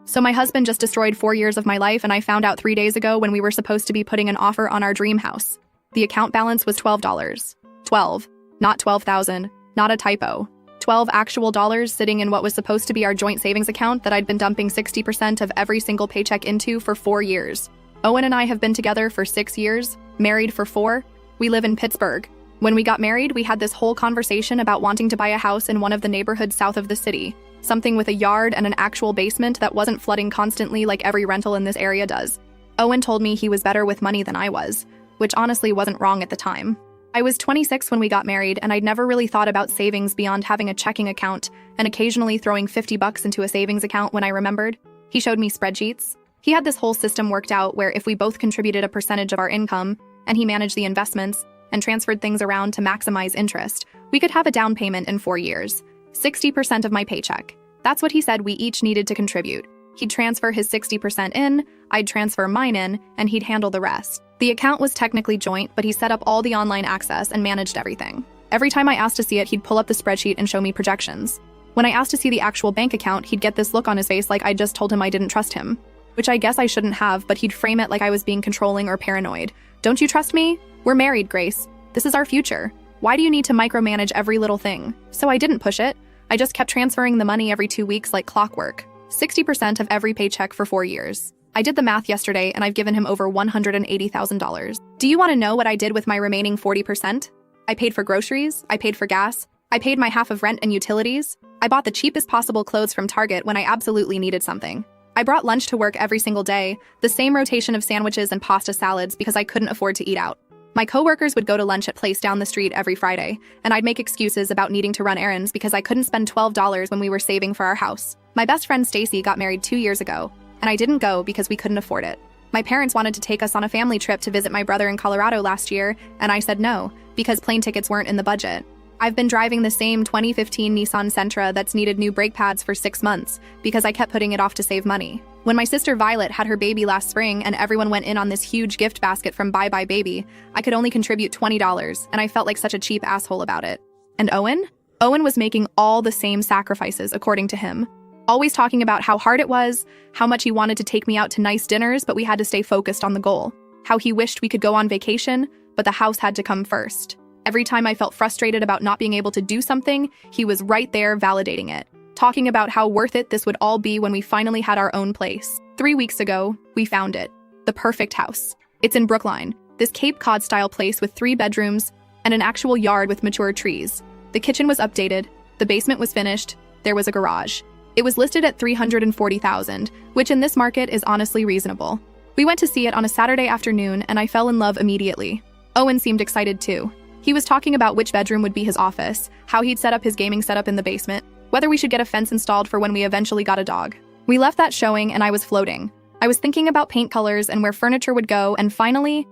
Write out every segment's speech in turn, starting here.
So my husband just destroyed 4 years of my life, and I found out 3 days ago when we were supposed to be putting an offer on our dream house. The account balance was $12. 12, not 12,000, not a typo. 12 actual dollars sitting in what was supposed to be our joint savings account that I'd been dumping 60% of every single paycheck into for 4 years. Owen and I have been together for 6 years, married for 4. We live in Pittsburgh. When we got married, we had this whole conversation about wanting to buy a house in one of the neighborhoods south of the city. Something with a yard and an actual basement that wasn't flooding constantly like every rental in this area does. Owen told me he was better with money than I was, which honestly wasn't wrong at the time. I was 26 when we got married, and I'd never really thought about savings beyond having a checking account and occasionally throwing $50 into a savings account when I remembered. He showed me spreadsheets. He had this whole system worked out where if we both contributed a percentage of our income, and he managed the investments and transferred things around to maximize interest, we could have a down payment in 4 years. 60% of my paycheck. That's what he said we each needed to contribute. He'd transfer his 60% in, I'd transfer mine in, and he'd handle the rest. The account was technically joint, but he set up all the online access and managed everything. Every time I asked to see it, he'd pull up the spreadsheet and show me projections. When I asked to see the actual bank account, he'd get this look on his face like I just told him I didn't trust him. Which I guess I shouldn't have, but he'd frame it like I was being controlling or paranoid. Don't you trust me? We're married, Grace. This is our future. Why do you need to micromanage every little thing? So I didn't push it. I just kept transferring the money every 2 weeks like clockwork. 60% of every paycheck for 4 years. I did the math yesterday, and I've given him over $180,000. Do you want to know what I did with my remaining 40%? I paid for groceries, I paid for gas, I paid my half of rent and utilities. I bought the cheapest possible clothes from Target when I absolutely needed something. I brought lunch to work every single day, the same rotation of sandwiches and pasta salads because I couldn't afford to eat out. My coworkers would go to lunch at Place down the street every Friday, and I'd make excuses about needing to run errands because I couldn't spend $12 when we were saving for our house. My best friend Stacy got married 2 years ago, and I didn't go because we couldn't afford it. My parents wanted to take us on a family trip to visit my brother in Colorado last year, and I said no, because plane tickets weren't in the budget. I've been driving the same 2015 Nissan Sentra that's needed new brake pads for 6 months because I kept putting it off to save money. When my sister Violet had her baby last spring and everyone went in on this huge gift basket from Bye Bye Baby, I could only contribute $20, and I felt like such a cheap asshole about it. And Owen? Owen was making all the same sacrifices, according to him. Always talking about how hard it was, how much he wanted to take me out to nice dinners, but we had to stay focused on the goal. How he wished we could go on vacation, but the house had to come first. Every time I felt frustrated about not being able to do something, he was right there validating it. Talking about how worth it this would all be when we finally had our own place. 3 weeks ago, we found it. The perfect house. It's in Brookline, this Cape Cod-style place with 3 bedrooms and an actual yard with mature trees. The kitchen was updated, the basement was finished, there was a garage. It was listed at $340,000, which in this market is honestly reasonable. We went to see it on a Saturday afternoon, and I fell in love immediately. Owen seemed excited too. He was talking about which bedroom would be his office, how he'd set up his gaming setup in the basement, whether we should get a fence installed for when we eventually got a dog. We left that showing and I was floating. I was thinking about paint colors and where furniture would go, and finally,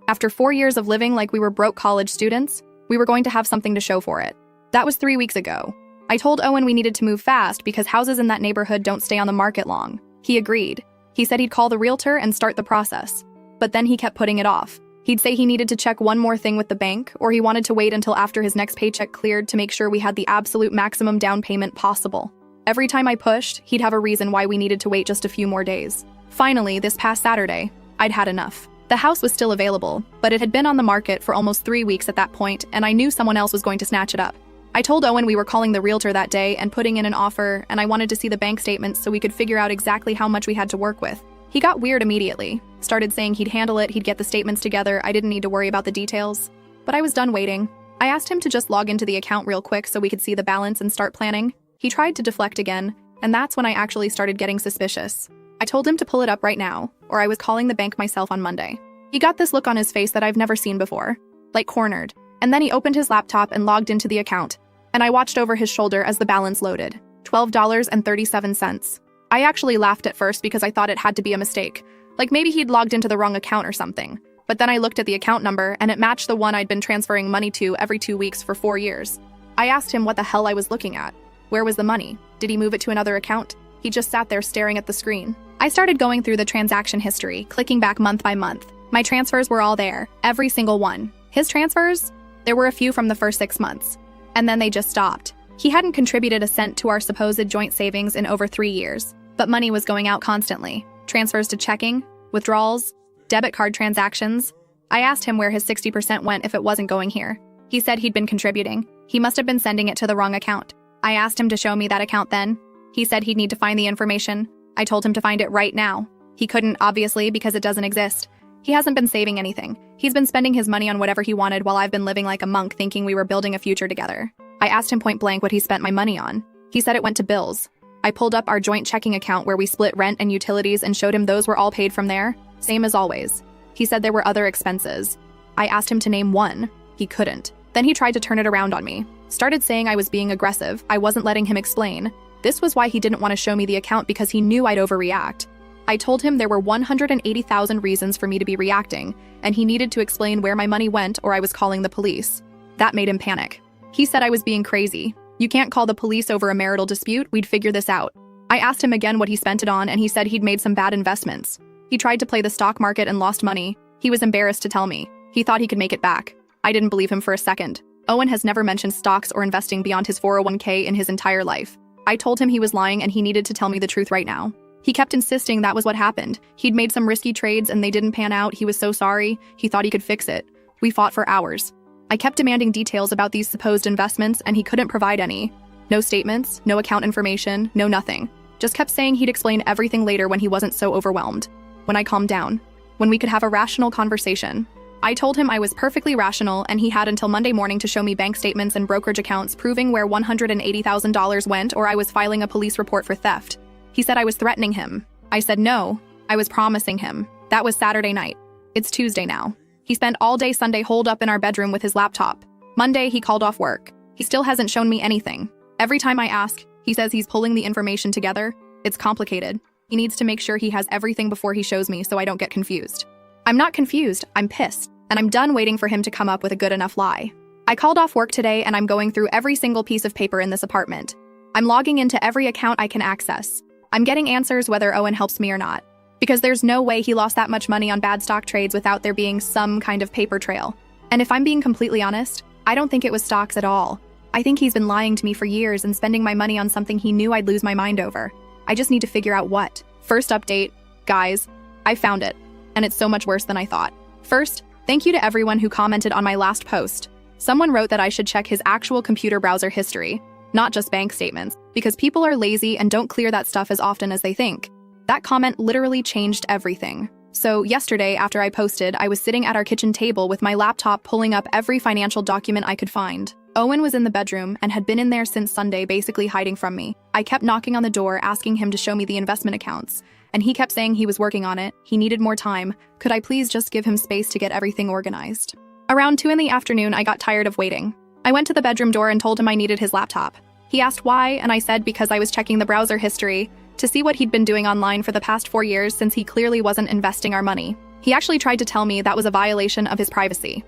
after 4 years of living like we were broke college students, we were going to have something to show for it. That was 3 weeks ago. I told Owen we needed to move fast because houses in that neighborhood don't stay on the market long. He agreed. He said he'd call the realtor and start the process. But then he kept putting it off. He'd say he needed to check one more thing with the bank, or he wanted to wait until after his next paycheck cleared to make sure we had the absolute maximum down payment possible. Every time I pushed, he'd have a reason why we needed to wait just a few more days. Finally, this past Saturday, I'd had enough. The house was still available, but it had been on the market for almost 3 weeks at that point, and I knew someone else was going to snatch it up. I told Owen we were calling the realtor that day and putting in an offer, and I wanted to see the bank statements so we could figure out exactly how much we had to work with. He got weird immediately, started saying he'd handle it, he'd get the statements together, I didn't need to worry about the details. But I was done waiting. I asked him to just log into the account real quick so we could see the balance and start planning. He tried to deflect again, and that's when I actually started getting suspicious. I told him to pull it up right now, or I was calling the bank myself on Monday. He got this look on his face that I've never seen before, like cornered, and then he opened his laptop and logged into the account, and I watched over his shoulder as the balance loaded, $12.37. I actually laughed at first because I thought it had to be a mistake, like maybe he'd logged into the wrong account or something. But then I looked at the account number and it matched the one I'd been transferring money to every 2 weeks for 4 years. I asked him what the hell I was looking at. Where was the money? Did he move it to another account? He just sat there staring at the screen. I started going through the transaction history, clicking back month by month. My transfers were all there, every single one. His transfers? There were a few from the first 6 months. And then they just stopped. He hadn't contributed a cent to our supposed joint savings in over 3 years. But money was going out constantly. Transfers to checking, withdrawals, debit card transactions. I asked him where his 60% went if it wasn't going here. He said he'd been contributing. He must have been sending it to the wrong account. I asked him to show me that account then. He said he'd need to find the information. I told him to find it right now. He couldn't, obviously, because it doesn't exist. He hasn't been saving anything. He's been spending his money on whatever he wanted while I've been living like a monk thinking we were building a future together. I asked him point blank what he spent my money on. He said it went to bills. I pulled up our joint checking account where we split rent and utilities and showed him those were all paid from there, same as always. He said there were other expenses. I asked him to name one. He couldn't. Then he tried to turn it around on me. Started saying I was being aggressive. I wasn't letting him explain. This was why he didn't want to show me the account because he knew I'd overreact. I told him there were 180,000 reasons for me to be reacting, and he needed to explain where my money went or I was calling the police. That made him panic. He said I was being crazy. You can't call the police over a marital dispute, we'd figure this out. I asked him again what he spent it on, and he said he'd made some bad investments. He tried to play the stock market and lost money. He was embarrassed to tell me. He thought he could make it back. I didn't believe him for a second. Owen has never mentioned stocks or investing beyond his 401k in his entire life. I told him he was lying and he needed to tell me the truth right now. He kept insisting that was what happened. He'd made some risky trades and they didn't pan out. He was so sorry. He thought he could fix it. We fought for hours. I kept demanding details about these supposed investments and he couldn't provide any. No statements, no account information, no nothing. Just kept saying he'd explain everything later when he wasn't so overwhelmed. When I calmed down. When we could have a rational conversation. I told him I was perfectly rational and he had until Monday morning to show me bank statements and brokerage accounts proving where $180,000 went or I was filing a police report for theft. He said I was threatening him. I said no, I was promising him. That was Saturday night. It's Tuesday now. He spent all day Sunday holed up in our bedroom with his laptop. Monday, he called off work. He still hasn't shown me anything. Every time I ask, he says he's pulling the information together. It's complicated. He needs to make sure he has everything before he shows me so I don't get confused. I'm not confused, I'm pissed, and I'm done waiting for him to come up with a good enough lie. I called off work today and I'm going through every single piece of paper in this apartment. I'm logging into every account I can access. I'm getting answers whether Owen helps me or not. Because there's no way he lost that much money on bad stock trades without there being some kind of paper trail. And if I'm being completely honest, I don't think it was stocks at all. I think he's been lying to me for years and spending my money on something he knew I'd lose my mind over. I just need to figure out what. First update, guys, I found it. And it's so much worse than I thought. First, thank you to everyone who commented on my last post. Someone wrote that I should check his actual computer browser history, not just bank statements, because people are lazy and don't clear that stuff as often as they think. That comment literally changed everything. So yesterday, after I posted, I was sitting at our kitchen table with my laptop pulling up every financial document I could find. Owen was in the bedroom and had been in there since Sunday, basically hiding from me. I kept knocking on the door, asking him to show me the investment accounts. And he kept saying he was working on it, he needed more time. Could I please just give him space to get everything organized? Around 2 in the afternoon, I got tired of waiting. I went to the bedroom door and told him I needed his laptop. He asked why, and I said because I was checking the browser history to see what he'd been doing online for the past 4 years since he clearly wasn't investing our money. He actually tried to tell me that was a violation of his privacy.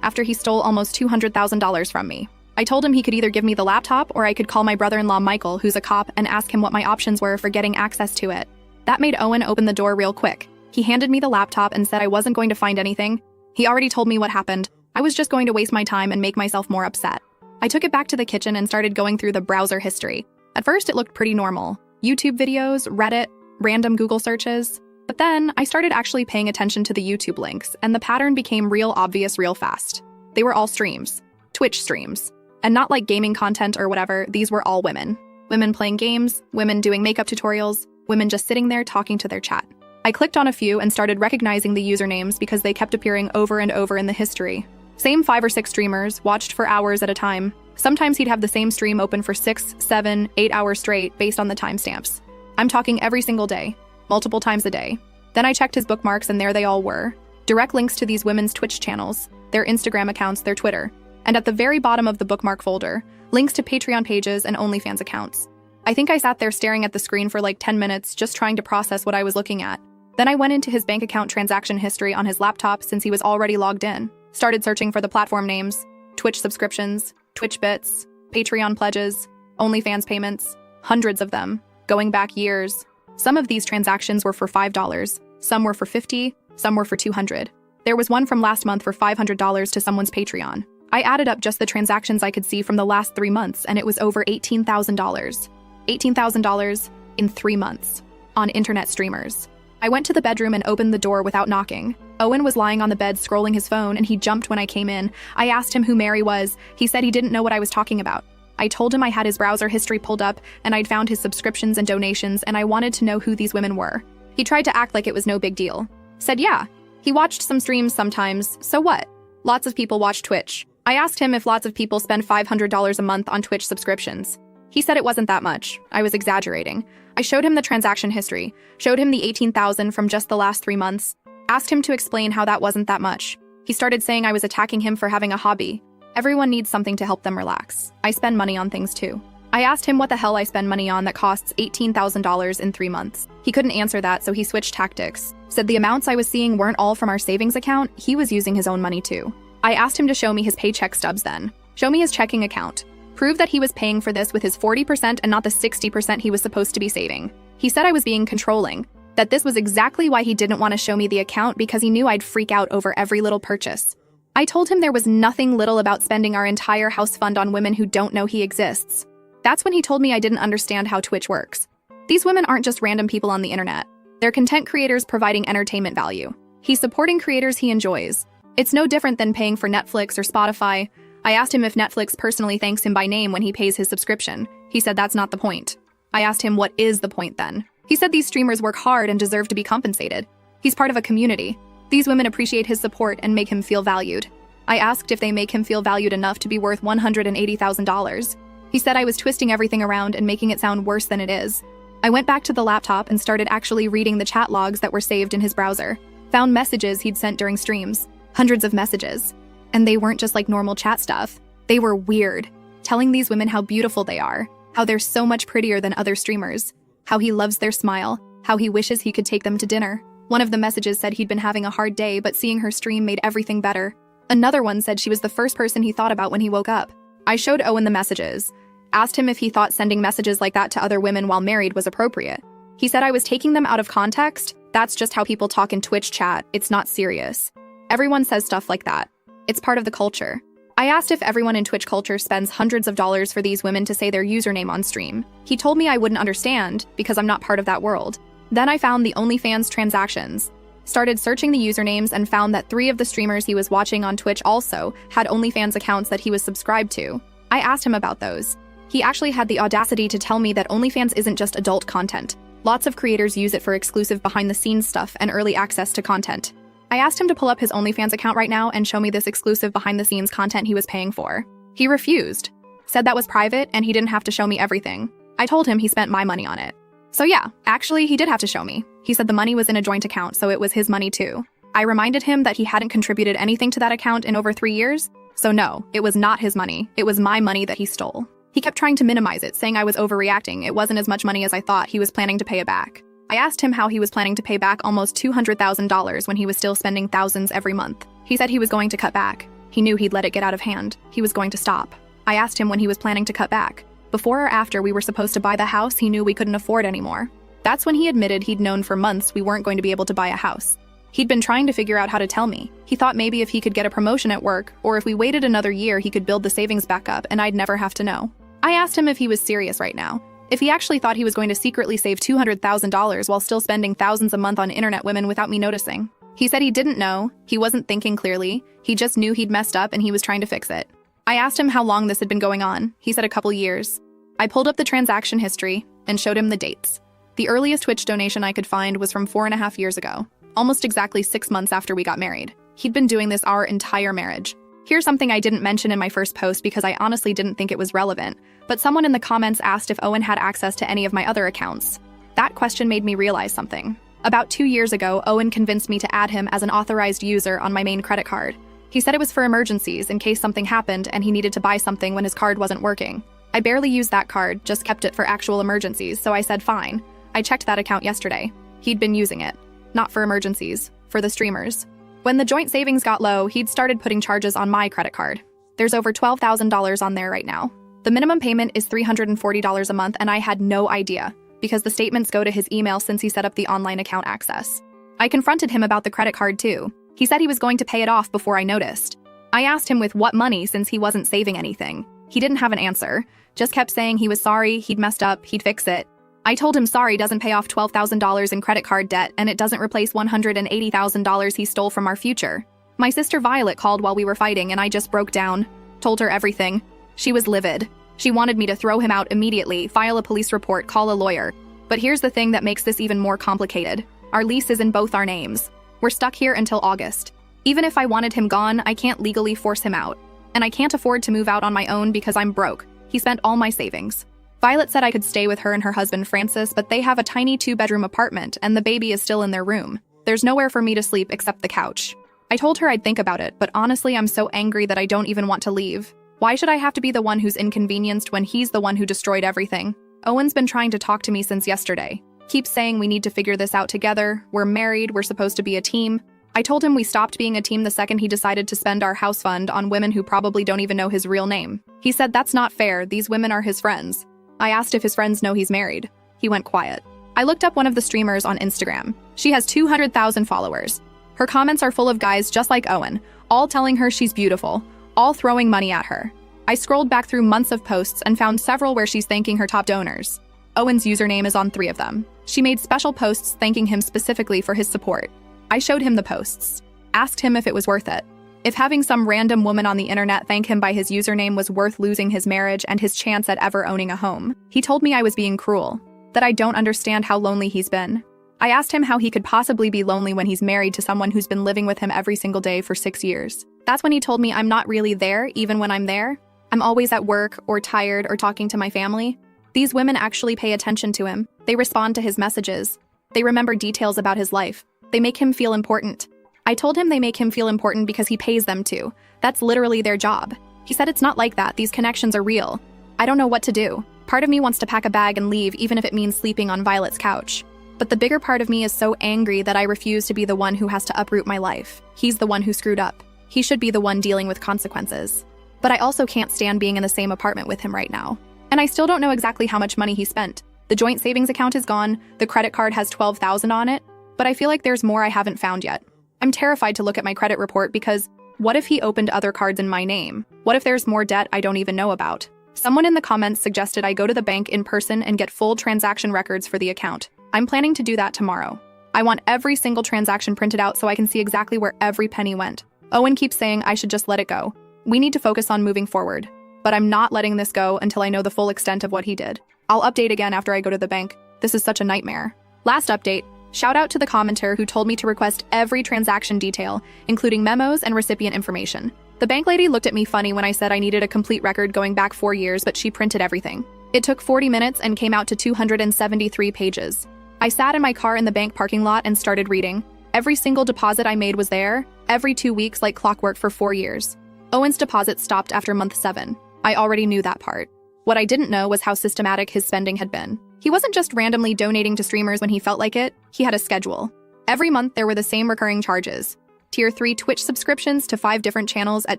After he stole almost $200,000 from me. I told him he could either give me the laptop or I could call my brother-in-law Michael, who's a cop, and ask him what my options were for getting access to it. That made Owen open the door real quick. He handed me the laptop and said I wasn't going to find anything. He already told me what happened. I was just going to waste my time and make myself more upset. I took it back to the kitchen and started going through the browser history. At first, it looked pretty normal. YouTube videos, Reddit, random Google searches. But then, I started actually paying attention to the YouTube links, and the pattern became real obvious real fast. They were all streams. Twitch streams. And not like gaming content or whatever, these were all women. Women playing games, women doing makeup tutorials, women just sitting there talking to their chat. I clicked on a few and started recognizing the usernames because they kept appearing over and over in the history. Same 5 or 6 streamers, watched for hours at a time. Sometimes he'd have the same stream open for 6, 7, 8 hours straight based on the timestamps. I'm talking every single day, multiple times a day. Then I checked his bookmarks and there they all were. Direct links to these women's Twitch channels, their Instagram accounts, their Twitter. And at the very bottom of the bookmark folder, links to Patreon pages and OnlyFans accounts. I think I sat there staring at the screen for like 10 minutes just trying to process what I was looking at. Then I went into his bank account transaction history on his laptop since he was already logged in. Started searching for the platform names, Twitch subscriptions, Twitch bits, Patreon pledges, OnlyFans payments, hundreds of them, going back years. Some of these transactions were for $5, some were for $50, some were for $200. There was one from last month for $500 to someone's Patreon. I added up just the transactions I could see from the last 3 months and it was over $18,000. $18,000, in 3 months on internet streamers. I went to the bedroom and opened the door without knocking. Owen was lying on the bed scrolling his phone, and he jumped when I came in. I asked him who Mary was. He said he didn't know what I was talking about. I told him I had his browser history pulled up, and I'd found his subscriptions and donations, and I wanted to know who these women were. He tried to act like it was no big deal. Said yeah, he watched some streams sometimes, so what? Lots of people watch Twitch. I asked him if lots of people spend $500 a month on Twitch subscriptions. He said it wasn't that much. I was exaggerating. I showed him the transaction history, showed him the $18,000 from just the last 3 months, asked him to explain how that wasn't that much. He started saying I was attacking him for having a hobby. Everyone needs something to help them relax. I spend money on things too. I asked him what the hell I spend money on that costs $18,000 in 3 months. He couldn't answer that, so he switched tactics. Said the amounts I was seeing weren't all from our savings account, he was using his own money too. I asked him to show me his paycheck stubs then. Show me his checking account. Prove that he was paying for this with his 40% and not the 60% he was supposed to be saving. He said I was being controlling, that this was exactly why he didn't want to show me the account because he knew I'd freak out over every little purchase. I told him there was nothing little about spending our entire house fund on women who don't know he exists. That's when he told me I didn't understand how Twitch works. These women aren't just random people on the internet. They're content creators providing entertainment value. He's supporting creators he enjoys. It's no different than paying for Netflix or Spotify. I asked him if Netflix personally thanks him by name when he pays his subscription. He said that's not the point. I asked him what is the point then. He said these streamers work hard and deserve to be compensated. He's part of a community. These women appreciate his support and make him feel valued. I asked if they make him feel valued enough to be worth $180,000. He said I was twisting everything around and making it sound worse than it is. I went back to the laptop and started actually reading the chat logs that were saved in his browser. Found messages he'd sent during streams. Hundreds of messages. And they weren't just like normal chat stuff. They were weird, telling these women how beautiful they are, how they're so much prettier than other streamers, how he loves their smile, how he wishes he could take them to dinner. One of the messages said he'd been having a hard day, but seeing her stream made everything better. Another one said she was the first person he thought about when he woke up. I showed Owen the messages, asked him if he thought sending messages like that to other women while married was appropriate. He said I was taking them out of context. That's just how people talk in Twitch chat. It's not serious. Everyone says stuff like that. It's part of the culture. I asked if everyone in Twitch culture spends hundreds of dollars for these women to say their username on stream. He told me I wouldn't understand because I'm not part of that world. Then I found the OnlyFans transactions. Started searching the usernames and found that 3 of the streamers he was watching on Twitch also had OnlyFans accounts that he was subscribed to. I asked him about those. He actually had the audacity to tell me that OnlyFans isn't just adult content. Lots of creators use it for exclusive behind-the-scenes stuff and early access to content. I asked him to pull up his OnlyFans account right now and show me this exclusive behind-the-scenes content he was paying for. He refused. Said that was private and he didn't have to show me everything. I told him he spent my money on it. So yeah, actually he did have to show me. He said the money was in a joint account, so it was his money too. I reminded him that he hadn't contributed anything to that account in over 3 years. So no, it was not his money. It was my money that he stole. He kept trying to minimize it, saying I was overreacting. It wasn't as much money as I thought. He was planning to pay it back. I asked him how he was planning to pay back almost $200,000 when he was still spending thousands every month. He said he was going to cut back. He knew he'd let it get out of hand. He was going to stop. I asked him when he was planning to cut back. Before or after we were supposed to buy the house he knew we couldn't afford anymore. That's when he admitted he'd known for months we weren't going to be able to buy a house. He'd been trying to figure out how to tell me. He thought maybe if he could get a promotion at work, or if we waited another year he could build the savings back up and I'd never have to know. I asked him if he was serious right now. If he actually thought he was going to secretly save $200,000 while still spending thousands a month on internet women without me noticing. He said he didn't know, he wasn't thinking clearly, he just knew he'd messed up and he was trying to fix it. I asked him how long this had been going on. He said a couple years. I pulled up the transaction history and showed him the dates. The earliest Twitch donation I could find was from 4.5 years ago, almost exactly 6 months after we got married. He'd been doing this our entire marriage. Here's something I didn't mention in my first post because I honestly didn't think it was relevant, but someone in the comments asked if Owen had access to any of my other accounts. That question made me realize something. About 2 years ago, Owen convinced me to add him as an authorized user on my main credit card. He said it was for emergencies in case something happened and he needed to buy something when his card wasn't working. I barely used that card, just kept it for actual emergencies, so I said fine. I checked that account yesterday. He'd been using it. Not for emergencies, for the streamers. When the joint savings got low, he'd started putting charges on my credit card. There's over $12,000 on there right now. The minimum payment is $340 a month, and I had no idea, because the statements go to his email since he set up the online account access. I confronted him about the credit card too. He said he was going to pay it off before I noticed. I asked him with what money since he wasn't saving anything. He didn't have an answer, just kept saying he was sorry, he'd messed up, he'd fix it. I told him sorry doesn't pay off $12,000 in credit card debt, and it doesn't replace $180,000 he stole from our future. My sister Violet called while we were fighting, and I just broke down. Told her everything. She was livid. She wanted me to throw him out immediately, file a police report, call a lawyer. But here's the thing that makes this even more complicated. Our lease is in both our names. We're stuck here until August. Even if I wanted him gone, I can't legally force him out. And I can't afford to move out on my own because I'm broke. He spent all my savings. Violet said I could stay with her and her husband Francis, but they have a tiny 2-bedroom apartment and the baby is still in their room. There's nowhere for me to sleep except the couch. I told her I'd think about it, but honestly I'm so angry that I don't even want to leave. Why should I have to be the one who's inconvenienced when he's the one who destroyed everything? Owen's been trying to talk to me since yesterday. Keeps saying we need to figure this out together, we're married, we're supposed to be a team. I told him we stopped being a team the second he decided to spend our house fund on women who probably don't even know his real name. He said that's not fair, these women are his friends. I asked if his friends know he's married. He went quiet. I looked up one of the streamers on Instagram. She has 200,000 followers. Her comments are full of guys just like Owen, all telling her she's beautiful, all throwing money at her. I scrolled back through months of posts and found several where she's thanking her top donors. Owen's username is on 3 of them. She made special posts thanking him specifically for his support. I showed him the posts. Asked him if it was worth it. If having some random woman on the internet thank him by his username was worth losing his marriage and his chance at ever owning a home. He told me I was being cruel, that I don't understand how lonely he's been. I asked him how he could possibly be lonely when he's married to someone who's been living with him every single day for 6 years. That's when he told me I'm not really there even when I'm there. I'm always at work or tired or talking to my family. These women actually pay attention to him. They respond to his messages. They remember details about his life. They make him feel important. I told him they make him feel important because he pays them to. That's literally their job. He said it's not like that, these connections are real. I don't know what to do. Part of me wants to pack a bag and leave even if it means sleeping on Violet's couch. But the bigger part of me is so angry that I refuse to be the one who has to uproot my life. He's the one who screwed up. He should be the one dealing with consequences. But I also can't stand being in the same apartment with him right now. And I still don't know exactly how much money he spent. The joint savings account is gone, the credit card has $12,000 on it, but I feel like there's more I haven't found yet. I'm terrified to look at my credit report because what if he opened other cards in my name? What if there's more debt I don't even know about? Someone in the comments suggested I go to the bank in person and get full transaction records for the account. I'm planning to do that tomorrow. I want every single transaction printed out so I can see exactly where every penny went. Owen keeps saying I should just let it go. We need to focus on moving forward. But I'm not letting this go until I know the full extent of what he did. I'll update again after I go to the bank. This is such a nightmare. Last update. Shout out to the commenter who told me to request every transaction detail, including memos and recipient information. The bank lady looked at me funny when I said I needed a complete record going back 4 years, but she printed everything. It took 40 minutes and came out to 273 pages. I sat in my car in the bank parking lot and started reading. Every single deposit I made was there, every 2 weeks like clockwork for 4 years. Owen's deposit stopped after month 7. I already knew that part. What I didn't know was how systematic his spending had been. He wasn't just randomly donating to streamers when he felt like it, he had a schedule. Every month there were the same recurring charges. Tier 3 Twitch subscriptions to 5 different channels at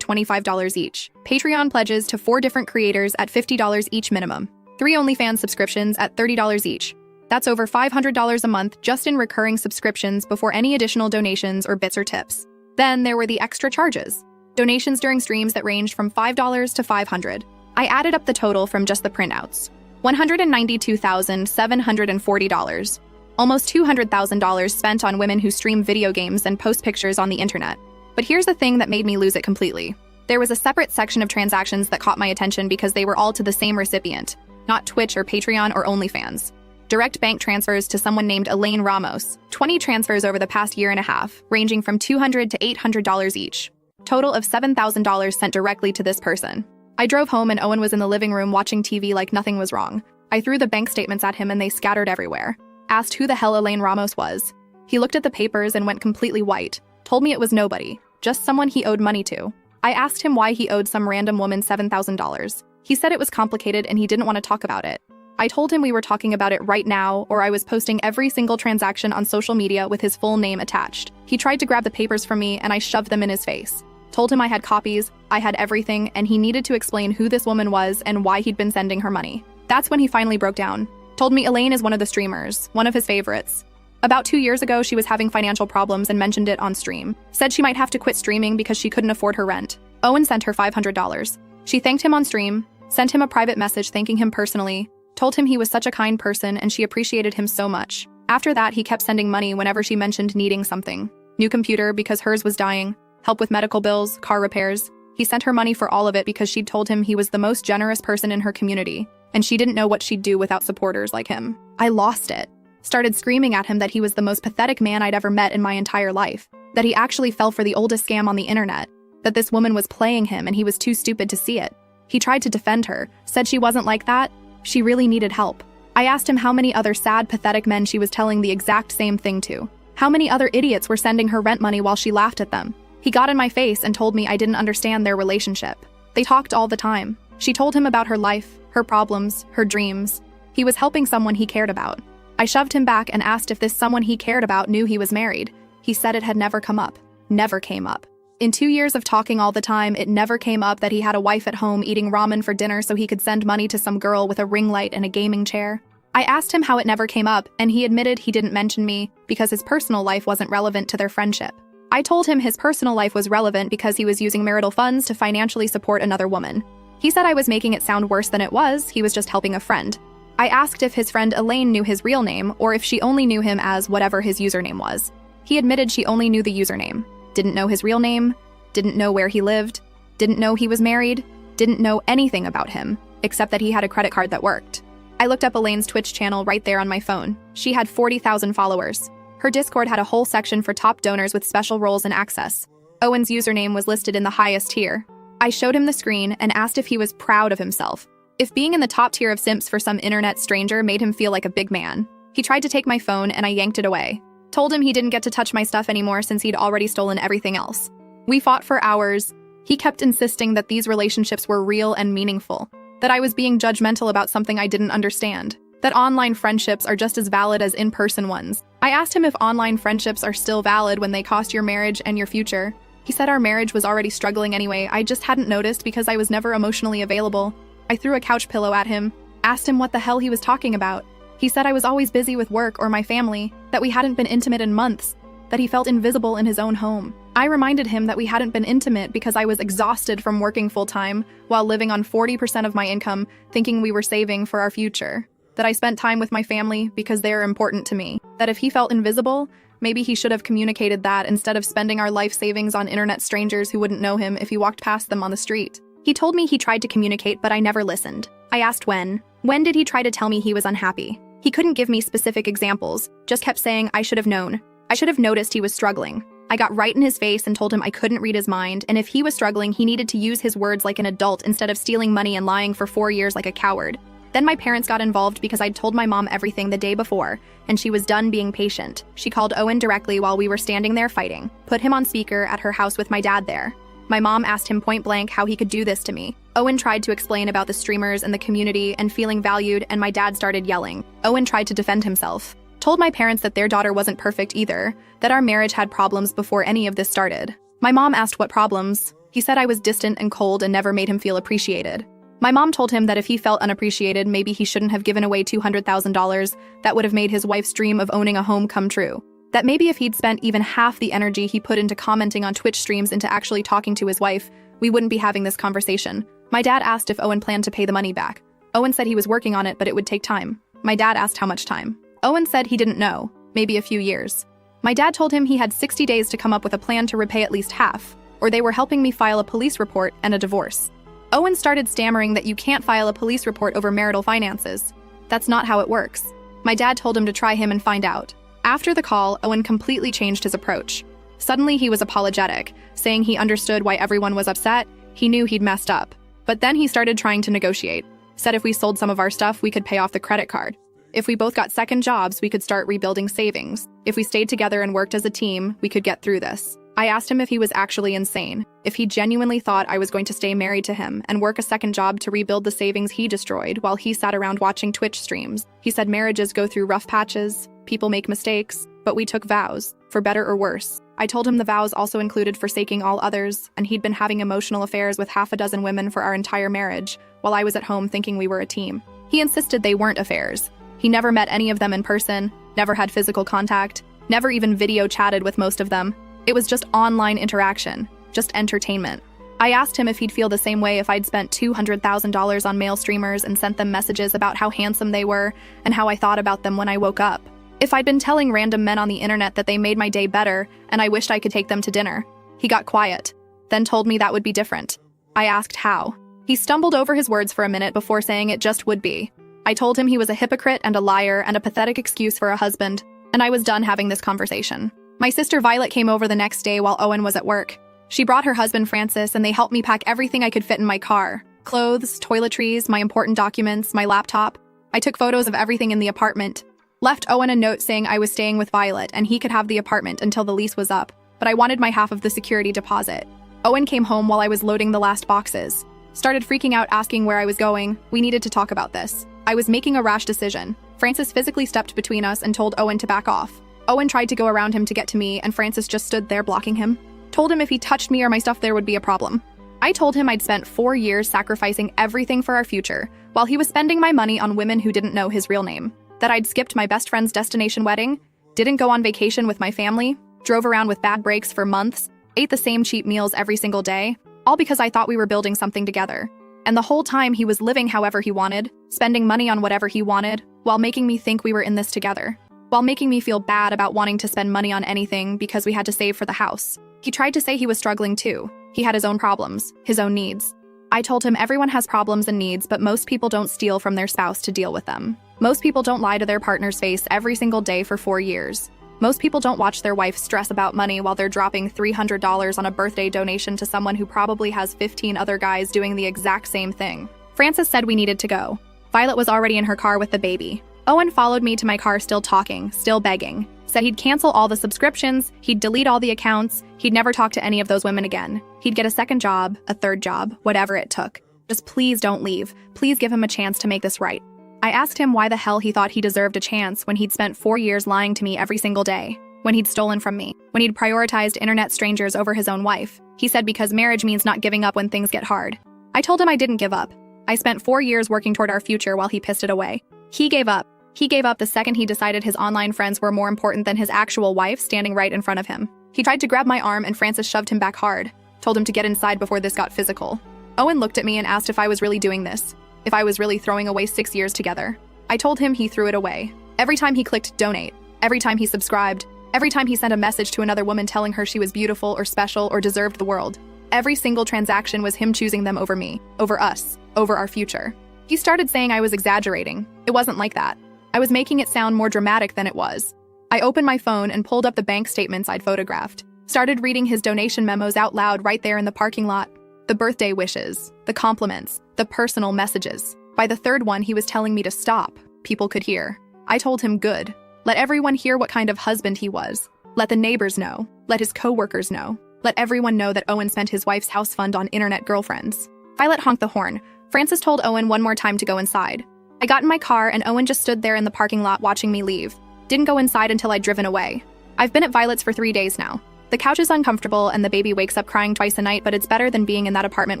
$25 each. Patreon pledges to 4 different creators at $50 each minimum. 3 OnlyFans subscriptions at $30 each. That's over $500 a month just in recurring subscriptions before any additional donations or bits or tips. Then there were the extra charges. Donations during streams that ranged from $5 to $500. I added up the total from just the printouts. $192,740. Almost $200,000 spent on women who stream video games and post pictures on the internet. But here's the thing that made me lose it completely. There was a separate section of transactions that caught my attention because they were all to the same recipient, not Twitch or Patreon or OnlyFans. Direct bank transfers to someone named Elaine Ramos. 20 transfers over the past year and a half, ranging from $200 to $800 each. Total of $7,000 sent directly to this person. I drove home and Owen was in the living room watching TV like nothing was wrong. I threw the bank statements at him and they scattered everywhere. Asked who the hell Elaine Ramos was. He looked at the papers and went completely white. Told me it was nobody, just someone he owed money to. I asked him why he owed some random woman $7,000. He said it was complicated and he didn't want to talk about it. I told him we were talking about it right now or I was posting every single transaction on social media with his full name attached. He tried to grab the papers from me and I shoved them in his face. Told him I had copies, I had everything, and he needed to explain who this woman was and why he'd been sending her money. That's when he finally broke down. Told me Elaine is one of the streamers, one of his favorites. About 2 years ago, she was having financial problems and mentioned it on stream. Said she might have to quit streaming because she couldn't afford her rent. Owen sent her $500. She thanked him on stream, sent him a private message thanking him personally, Told him he was such a kind person and she appreciated him so much. After that, he kept sending money whenever she mentioned needing something. New computer because hers was dying, help with medical bills, car repairs. He sent her money for all of it because she'd told him he was the most generous person in her community, and she didn't know what she'd do without supporters like him. I lost it. Started screaming at him that he was the most pathetic man I'd ever met in my entire life, that he actually fell for the oldest scam on the internet, that this woman was playing him and he was too stupid to see it. He tried to defend her, said she wasn't like that, she really needed help. I asked him how many other sad, pathetic men she was telling the exact same thing to. How many other idiots were sending her rent money while she laughed at them. He got in my face and told me I didn't understand their relationship. They talked all the time. She told him about her life, her problems, her dreams. He was helping someone he cared about. I shoved him back and asked if this someone he cared about knew he was married. He said it had never come up. Never came up. In 2 years of talking all the time, it never came up that he had a wife at home eating ramen for dinner so he could send money to some girl with a ring light and a gaming chair. I asked him how it never came up, and he admitted he didn't mention me because his personal life wasn't relevant to their friendship. I told him his personal life was relevant because he was using marital funds to financially support another woman. He said I was making it sound worse than it was, he was just helping a friend. I asked if his friend Elaine knew his real name or if she only knew him as whatever his username was. He admitted she only knew the username, didn't know his real name, didn't know where he lived, didn't know he was married, didn't know anything about him, except that he had a credit card that worked. I looked up Elaine's Twitch channel right there on my phone. She had 40,000 followers. Her Discord had a whole section for top donors with special roles and access. Owen's username was listed in the highest tier. I showed him the screen and asked if he was proud of himself. If being in the top tier of simps for some internet stranger made him feel like a big man. He tried to take my phone and I yanked it away. Told him he didn't get to touch my stuff anymore since he'd already stolen everything else. We fought for hours. He kept insisting that these relationships were real and meaningful, that I was being judgmental about something I didn't understand, that online friendships are just as valid as in-person ones. I asked him if online friendships are still valid when they cost your marriage and your future. He said our marriage was already struggling anyway, I just hadn't noticed because I was never emotionally available. I threw a couch pillow at him, asked him what the hell he was talking about. He said I was always busy with work or my family, that we hadn't been intimate in months, that he felt invisible in his own home. I reminded him that we hadn't been intimate because I was exhausted from working full-time while living on 40% of my income, thinking we were saving for our future. That I spent time with my family because they are important to me. That if he felt invisible, maybe he should have communicated that instead of spending our life savings on internet strangers who wouldn't know him if he walked past them on the street. He told me he tried to communicate, but I never listened. I asked when. When did he try to tell me he was unhappy? He couldn't give me specific examples, just kept saying I should have known. I should have noticed he was struggling. I got right in his face and told him I couldn't read his mind, and if he was struggling, he needed to use his words like an adult instead of stealing money and lying for 4 years like a coward. Then my parents got involved because I'd told my mom everything the day before, and she was done being patient. She called Owen directly while we were standing there fighting, put him on speaker at her house with my dad there. My mom asked him point blank how he could do this to me. Owen tried to explain about the streamers and the community and feeling valued, and my dad started yelling. Owen tried to defend himself. Told my parents that their daughter wasn't perfect either, that our marriage had problems before any of this started. My mom asked what problems. He said I was distant and cold and never made him feel appreciated. My mom told him that if he felt unappreciated, maybe he shouldn't have given away $200,000 that would have made his wife's dream of owning a home come true. That maybe if he'd spent even half the energy he put into commenting on Twitch streams into actually talking to his wife, we wouldn't be having this conversation. My dad asked if Owen planned to pay the money back. Owen said he was working on it, but it would take time. My dad asked how much time. Owen said he didn't know, maybe a few years. My dad told him he had 60 days to come up with a plan to repay at least half, or they were helping me file a police report and a divorce. Owen started stammering that you can't file a police report over marital finances. That's not how it works. My dad told him to try him and find out. After the call, Owen completely changed his approach. Suddenly he was apologetic, saying he understood why everyone was upset, he knew he'd messed up. But then he started trying to negotiate. Said if we sold some of our stuff, we could pay off the credit card. If we both got second jobs, we could start rebuilding savings. If we stayed together and worked as a team, we could get through this. I asked him if he was actually insane, if he genuinely thought I was going to stay married to him and work a second job to rebuild the savings he destroyed while he sat around watching Twitch streams. He said marriages go through rough patches, people make mistakes, but we took vows, for better or worse. I told him the vows also included forsaking all others, and he'd been having emotional affairs with half a dozen women for our entire marriage, while I was at home thinking we were a team. He insisted they weren't affairs. He never met any of them in person, never had physical contact, never even video chatted with most of them. It was just online interaction, just entertainment. I asked him if he'd feel the same way if I'd spent $200,000 on male streamers and sent them messages about how handsome they were and how I thought about them when I woke up. If I'd been telling random men on the internet that they made my day better and I wished I could take them to dinner. He got quiet, then told me that would be different. I asked how. He stumbled over his words for a minute before saying it just would be. I told him he was a hypocrite and a liar and a pathetic excuse for a husband, and I was done having this conversation. My sister Violet came over the next day while Owen was at work. She brought her husband Francis and they helped me pack everything I could fit in my car. Clothes, toiletries, my important documents, my laptop. I took photos of everything in the apartment. Left Owen a note saying I was staying with Violet and he could have the apartment until the lease was up, but I wanted my half of the security deposit. Owen came home while I was loading the last boxes. Started freaking out asking where I was going. We needed to talk about this. I was making a rash decision. Francis physically stepped between us and told Owen to back off. Owen tried to go around him to get to me and Francis just stood there blocking him. Told him if he touched me or my stuff there would be a problem. I told him I'd spent 4 years sacrificing everything for our future while he was spending my money on women who didn't know his real name. That I'd skipped my best friend's destination wedding, didn't go on vacation with my family, drove around with bad breaks for months, ate the same cheap meals every single day, all because I thought we were building something together. And the whole time he was living however he wanted, spending money on whatever he wanted, while making me think we were in this together. While making me feel bad about wanting to spend money on anything because we had to save for the house. He tried to say he was struggling too. He had his own problems, his own needs. I told him everyone has problems and needs, but most people don't steal from their spouse to deal with them. Most people don't lie to their partner's face every single day for 4 years. Most people don't watch their wife stress about money while they're dropping $300 on a birthday donation to someone who probably has 15 other guys doing the exact same thing. Francis said we needed to go. Violet was already in her car with the baby. Owen followed me to my car still talking, still begging. Said he'd cancel all the subscriptions, he'd delete all the accounts, he'd never talk to any of those women again. He'd get a second job, a third job, whatever it took. Just please don't leave. Please give him a chance to make this right. I asked him why the hell he thought he deserved a chance when he'd spent 4 years lying to me every single day, when he'd stolen from me, when he'd prioritized internet strangers over his own wife. He said because marriage means not giving up when things get hard. I told him I didn't give up. I spent 4 years working toward our future while he pissed it away. He gave up. He gave up the second he decided his online friends were more important than his actual wife standing right in front of him. He tried to grab my arm and Francis shoved him back hard, told him to get inside before this got physical. Owen looked at me and asked if I was really doing this, if I was really throwing away 6 years together. I told him he threw it away. Every time he clicked donate, every time he subscribed, every time he sent a message to another woman telling her she was beautiful or special or deserved the world. Every single transaction was him choosing them over me, over us, over our future. He started saying I was exaggerating. It wasn't like that. I was making it sound more dramatic than it was. I opened my phone and pulled up the bank statements I'd photographed. Started reading his donation memos out loud right there in the parking lot. The birthday wishes, the compliments, the personal messages. By the third one, he was telling me to stop. People could hear. I told him good. Let everyone hear what kind of husband he was. Let the neighbors know. Let his co-workers know. Let everyone know that Owen spent his wife's house fund on internet girlfriends. Violet honked the horn. Francis told Owen one more time to go inside. I got in my car and Owen just stood there in the parking lot watching me leave. Didn't go inside until I'd driven away. I've been at Violet's for 3 days now. The couch is uncomfortable and the baby wakes up crying twice a night, but it's better than being in that apartment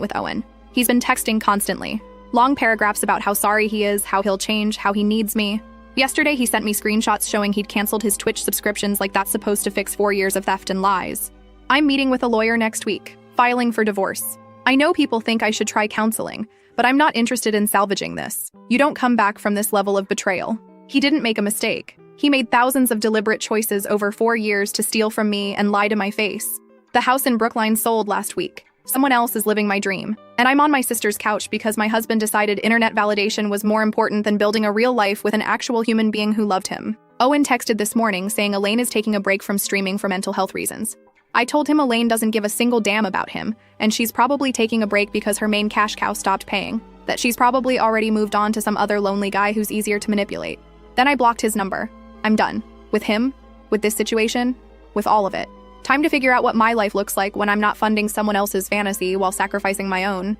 with Owen. He's been texting constantly. Long paragraphs about how sorry he is, how he'll change, how he needs me. Yesterday he sent me screenshots showing he'd canceled his Twitch subscriptions like that's supposed to fix 4 years of theft and lies. I'm meeting with a lawyer next week, filing for divorce. I know people think I should try counseling, but I'm not interested in salvaging this. You don't come back from this level of betrayal. He didn't make a mistake. He made thousands of deliberate choices over 4 years to steal from me and lie to my face. The house in Brookline sold last week. Someone else is living my dream. And I'm on my sister's couch because my husband decided internet validation was more important than building a real life with an actual human being who loved him. Owen texted this morning saying Elaine is taking a break from streaming for mental health reasons. I told him Elaine doesn't give a single damn about him, and she's probably taking a break because her main cash cow stopped paying. That she's probably already moved on to some other lonely guy who's easier to manipulate. Then I blocked his number. I'm done. With him, with this situation, with all of it. Time to figure out what my life looks like when I'm not funding someone else's fantasy while sacrificing my own.